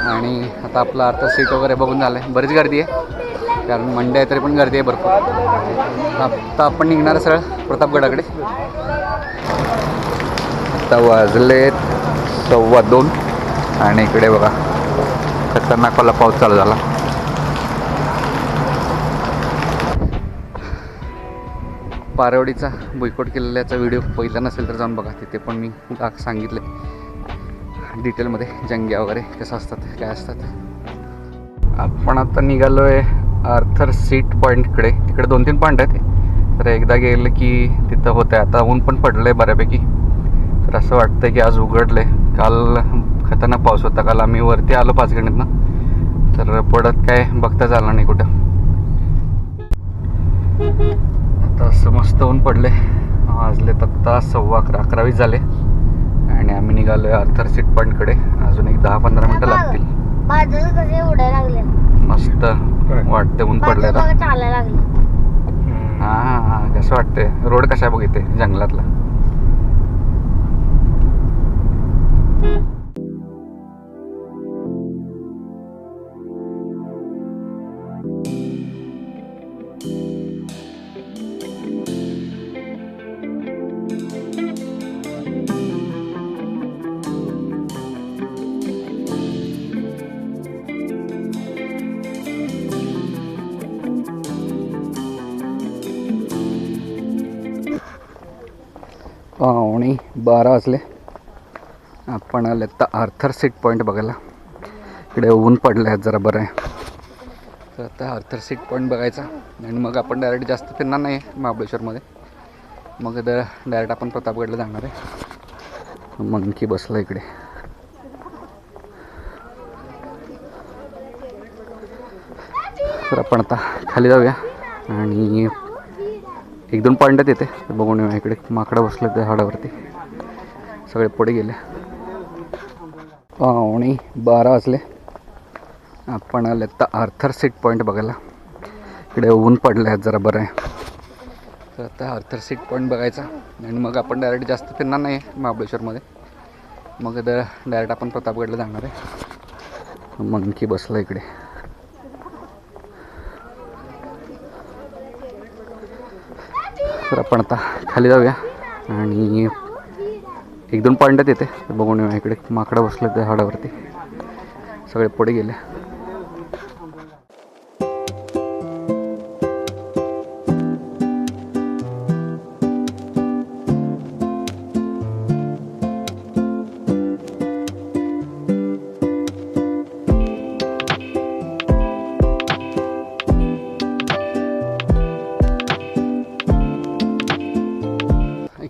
आणि आता आपलं अर्थ सीट वगैरे बघून झालं आहे. बरीच गर्दी आहे कारण मंडे आहे तरी पण गर्दी आहे भरपूर. आता आपण निघणार आहे सरळ प्रतापगडाकडे. आता वाजले 2:15 आणि इकडे बघा खतरनाक वाला पाऊस चालू झाला. पारवडीचा बॉयकॉट केलेल्याचा व्हिडिओ पहिला नसेल तर जाऊन बघा. तिथे पण मी सांगितले डिटेलमध्ये जंग्या वगैरे कसं असतात काय असतात. आपण आता निघालो आहे आर्थर सीट पॉईंटकडे. तिकडे 2-3 पॉईंट आहेत तर एकदा गेलं की तिथं होतं आहे. आता ऊन पण पडलं आहे बऱ्यापैकी तर असं वाटतं की आज उघडलं आहे. काल खतरनाक पाऊस होता. काल आम्ही वरती आलो 5 गणितनं तर पडत काय बघताच आलं नाही कुठं. आता असं मस्त ऊन पडले. वाजले आत्ता 11:15 झाले आणि आम्ही निघालो आहे आर्थर सीट पॉईंटकडे. अजून एक 10-15 मिनटं लागतील. मस्त वाटते ऊन पडले. हां कसं वाटते. रोड कशा बघितले जंगलातला. पावणे 12 वाजले. आपण आले तर आर्थर सीट पॉईंट बघायला. इकडे ऊन पडलं आहे जरा बरं आहे. तर आता आर्थर सीट पॉईंट बघायचा आणि मग आपण डायरेक्ट जास्त फिरणार नाही महाबळेश्वरमध्ये. मग डायरेक्ट आपण प्रतापगडला जाणार आहे. मंकी बसला इकडे. तर आपण आता खाली जाऊया आणि 1-2 पॉईंट येते बघून येऊया. इकडे माकडं बसले त्या झाडावरती सगळे पुढे गेले. पावणे 12 वाजले. आपण आले तर आर्थर सीट पॉईंट बघायला. इकडे ऊन पडलं आहे जरा बरं आहे. तर आता आर्थर सीट पॉईंट बघायचा आणि मग आपण डायरेक्ट जास्त फिरणार नाही महाबळेश्वरमध्ये. मग डायरेक्ट आपण प्रतापगडला जाणार आहे. मंकी बसला इकडे. तर आपण आता खाली जाऊया आणि 1-2 पॉईंट येते बघून येऊया. इकडे माकडं बसले त्या झाडावरती सगळे पुढे गेले.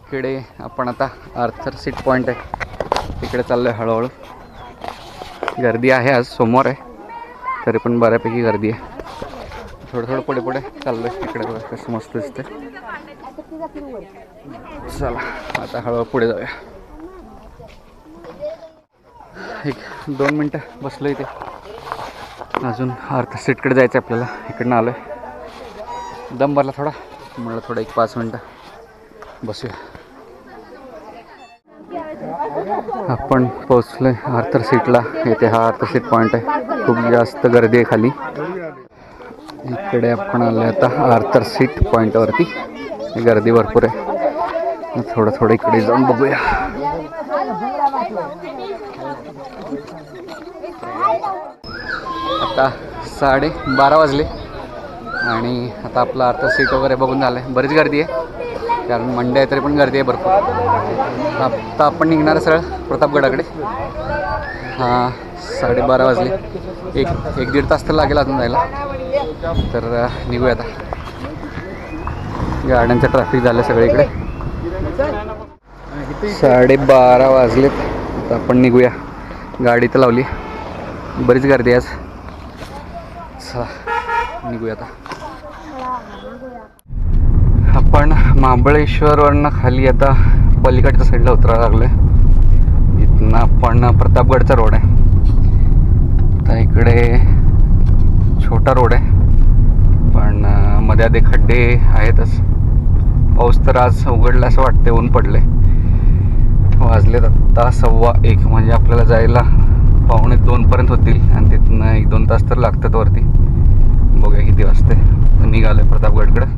इकडे आपण आता आर्थर सीट पॉईंट आहे तिकडे चाललो आहे हळूहळू. गर्दी आहे आज सोमवार आहे तरी पण बऱ्यापैकी गर्दी आहे. थोडं पुढे चाललो आहे. इकडे बघा कसं मस्त दिसते. चला आता हळूहळू पुढे जाऊया. 1-2 मिनटं बसलो इथे. अजून आर्थर सीटकडे जायचं आहे आपल्याला. इकडनं आलो आहे. दम भरला थोडा म्हणलं थोडं 1-5 मिनटं बसूया. आपण पोचलोय आर्थर सीटला. इथे हा आर्थर सीट पॉईंट आहे. खूप जास्त गर्दी आहे खाली. इकडे आपण आलो आता आर्थर सीट पॉईंटवरती. गर्दी भरपूर आहे. थोडं इकडे जाऊन बघूया. आता 12:30 वाजले आणि आता आपलं आर्थर सीट वगैरे बघून झालं आहे. बरीच गर्दी आहे कारण मंडे आहे तरी पण गर्दी आहे भरपूर. आता आपण निघणार आहे सरळ प्रतापगडाकडे. हां 12:30 वाजले. 1-1.5 तास तर लागेल अजून जायला. तर निघूया आता. गाड्यांचं ट्रॅफिक झालं सगळीकडे. 12:30 वाजलेत. आता आपण निघूया. गाडी तर लावली. बरीच गर्दी आज. चला निघूया आता. आपण महाबळेश्वरवरनं खाली आता पलीकडच्या साईडला उतरायला लागलो आहे. इथनं आपण प्रतापगडचा रोड आहे. तर इकडे छोटा रोड आहे पण मध्ये आधी खड्डे आहेतच. पाऊस तर आज उघडला असं वाटते. ऊन पडले. वाजलेत आत्ता 1:15 म्हणजे आपल्याला जायला 1:45 होतील आणि तिथनं 1-2 तास तर लागतात वरती. बघूया किती वाजते. निघालो आहे प्रतापगडकडं.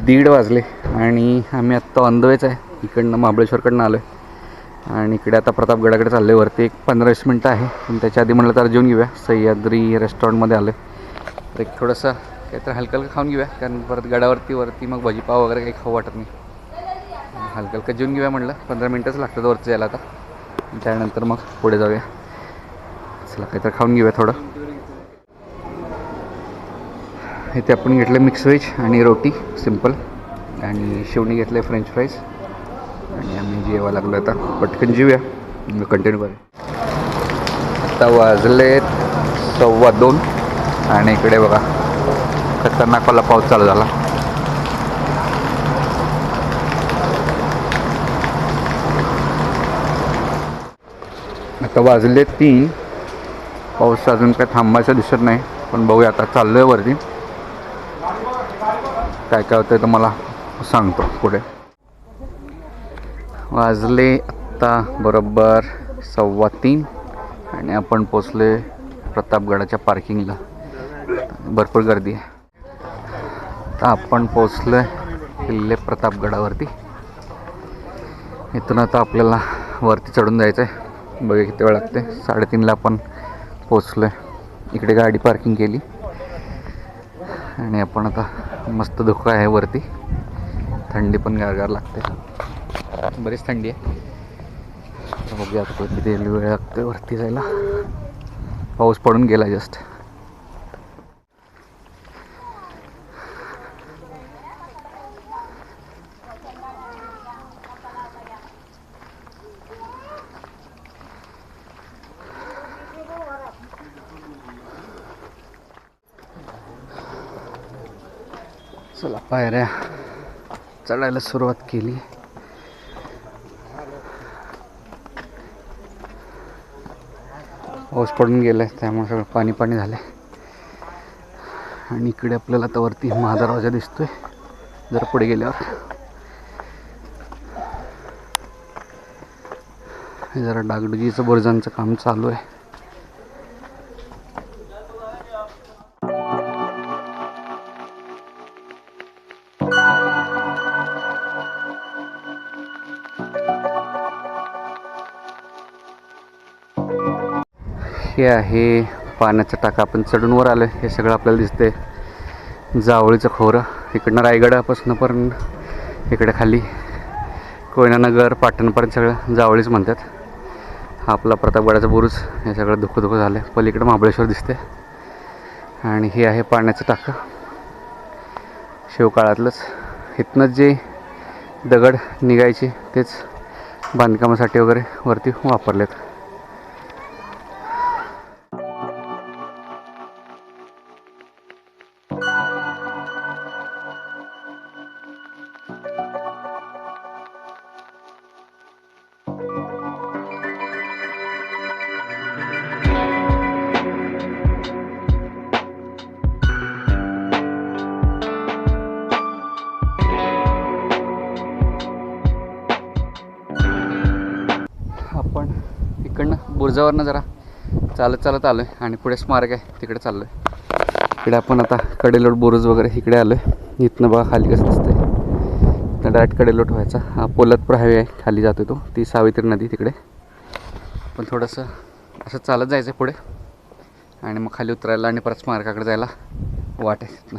दीड वाजले आणि आम्ही आत्ता ऑन द वेच आहे. इकडनं महाबळेश्वरकडनं आलो आहे आणि इकडे आता प्रतापगडाकडे चाललो आहे. वरती एक 15-20 मिनटं आहे, पण त्याच्या आधी म्हटलं तर जेवून घेऊया. सह्याद्री रेस्टॉरंटमध्ये आलो आहे, तर एक थोडंसं काहीतरी हलकं हलकं खाऊन घेऊया, कारण परत गडावरती मग भजीपाव वगैरे काही खाऊ वाटत नाही. हलकं हलकं जेवून घेऊया म्हटलं. 15 मिनटंच लागतात वरती जायला आता. त्यानंतर मग पुढे जाऊया. चला काहीतरी खाऊन घेऊया थोडं. इथे आपण घेतलं मिक्स व्हेज आणि रोटी सिम्पल, आणि शिवणी घेतलं आहे फ्रेंच फ्राईज, आणि आम्ही जेवा लागलो. आता पटकन जेऊया, कंटिन्यू करूया. आता वाजले 2:15 आणि इकडे बघा खतरनाकवाला पाऊस चालू झाला. आता वाजले 3. पाऊस अजून काय थांबायचं दिसत नाही, पण बघूया. आता चाललो आहे वरती. काय काय होतं तर मला सांगतो पुढे. वाजले आत्ता बरोबर 3:15 आणि आपण पोचले प्रतापगडाच्या पार्किंगला. भरपूर गर्दी आहे. आता आपण पोचलो किल्ले प्रतापगडावरती. इथून आता आपल्याला वरती चढून जायचं आहे. बघा किती वेळ लागते. 3:30ला आपण पोचलो आहे. इकडे गाडी पार्किंग केली आणि आपण आता मस्त धुकं आहे वरती. थंडी पण गारगार लागते, बरीच थंडी आहे. बघूया आता किती वेळ लागते वरती जायला. पाऊस पडून गेला जस्ट. चला पायऱ्या चढायला सुरुवात केली. पाऊस पडून गेलाय, त्यामुळे सगळं पाणी पाणी झालंय. आणि इकडे आपल्याला आता वरती महादरवाजा दिसतोय जरा पुढे गेल्यावर. जरा डागडुजीचं बुरजांचं काम चालू आहे. हे आहे पाण्याचा टाका. आपण चढून वर आलो. हे सगळं आपल्याला दिसते जावळीचं खोरं. इकडनं रायगडापासून पण इकडे खाली कोयनानगर पाटणपर्यंत सगळं जावळीच म्हणतात. हा आपला प्रतापगडाचा बुरुज. हे सगळं धुकं झालं आहे. पलीकडे महाबळेश्वर दिसते. आणि हे आहे पाण्याचं टाकं शिवकाळातलंच. इथनं जे दगड निघायचे तेच बांधकामासाठी वगैरे वरती वापरलेत. आपण इकडनं बुरजावरनं जरा चालत आलो आहे आणि पुढे स्मारक आहे तिकडे चाललो आहे. इकडे आपण आता कडेलोट बुरुज वगैरे इकडे आलो आहे. इथनं बघा खाली कसं दिसतंय. तर डायरेक्ट कडेलोट व्हायचा. हा पोलतपूर हायवे आहे, खाली जातो तो. ती सावित्री नदी तिकडे. पण थोडंसं असं चालत जायचं आहे पुढे आणि मग खाली उतरायला आणि परत स्मारकाकडे जायला वाट आहे तिथनं.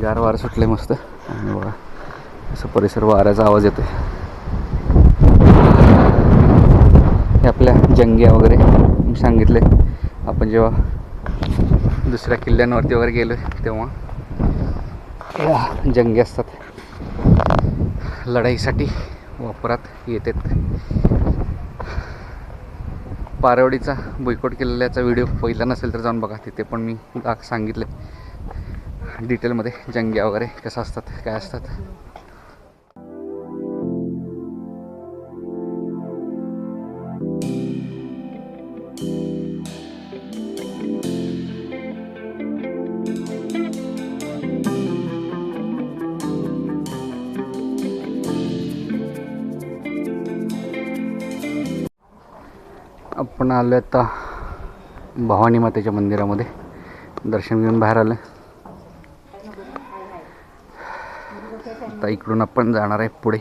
गार वारं सुटले मस्त. आणि बघा असं परिसर वाऱ्याचा आवाज येतो. हे आपल्या जंग्या वगैरे मी सांगितले. आपण जेव्हा दुसऱ्या किल्ल्यांवरती वगैरे गेलो तेव्हा जंगे असतात, लढाईसाठी वापरात येतात. पारवडीचा भुईकोट किल्ल्याचा व्हिडिओ पहिला नसेल तर जाऊन बघा. तिथे पण मी सांगितले डिटेलमध्ये जंग्या वगैरे कसं असतात, काय असतात. आपण आलो आता भवानी मातेच्या मंदिरामध्ये, दर्शन घेऊन बाहेर आलं. आता इकडून आपण जाणार आहे पुढे.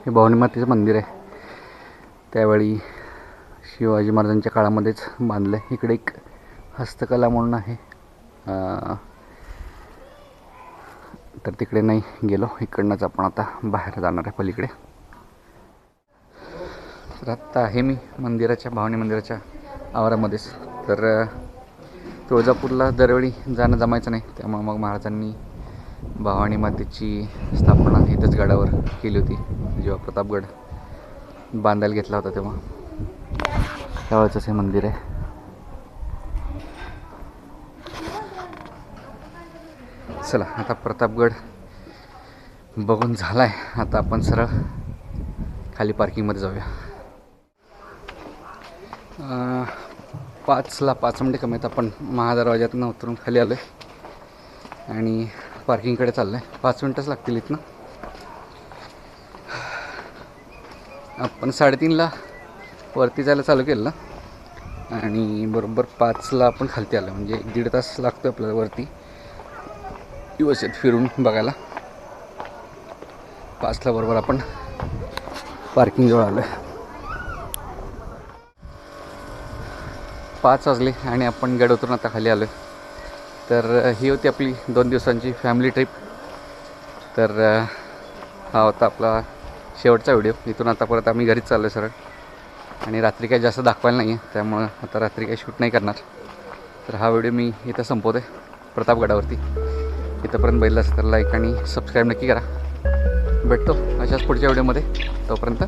हे भवानी मातेचं मंदिर आहे, त्यावेळी शिवाजी महाराजांच्या काळामध्येच बांधलं आहे. इकडे एक हस्तकला म्हणून आहे, तर तिकडे नाही गेलो. इकडनंच आपण आता बाहेर जाणार आहे पलीकडे. तर आत्ता आहे मी मंदिराच्या, भवानी मंदिराच्या आवारामध्येच. तर तुळजापूरला दरवेळी जाणं जमायचं नाही, त्यामुळे मग महाराजांनी भवानी मातेची स्थापना इथंच गडावर केली होती. जेव्हा प्रतापगड बांधायला घेतला होता तेव्हा त्यावेळेचंच हे मंदिर आहे. चला आता प्रतापगड बघून झाला आहे. आता आपण सरळ खाली पार्किंगमध्ये जाऊया. 5ला 5 मिनिटे कमी आहेत. आपण महादरवाज्यातून उतरून खाली आलो आहे आणि पार्किंगकडे चाललो आहे. 5 मिनटंच लागतील इथनं. आपण 3:30ला वरती जायला चालू केलं आणि बरोबर 5ला आपण खालती आलो. म्हणजे 1-1.5 तास लागतो आपल्याला वरती व्यवस्थित फिरून बघायला. 5ला बरोबर आपण पार्किंगजवळ आलो आहे. 5 वाजले आणि आपण गड उतरून आता खाली आलो आहे. तर ही होती आपली 2 दिवसांची फॅमिली ट्रिप. तर हा होता आपला शेवटचा व्हिडिओ. इथून आता परत आम्ही घरीच चाललो आहे सरळ. आणि रात्री काही जास्त दाखवायला नाही आहे, त्यामुळं आता रात्री काही शूट नाही करणार. तर हा व्हिडिओ मी इथं संपवतो आहे प्रतापगडावरती. इथंपर्यंत बघितलं असेल तर लाईक आणि सबस्क्राईब नक्की करा. भेटतो अशाच पुढच्या व्हिडिओमध्ये. तोपर्यंत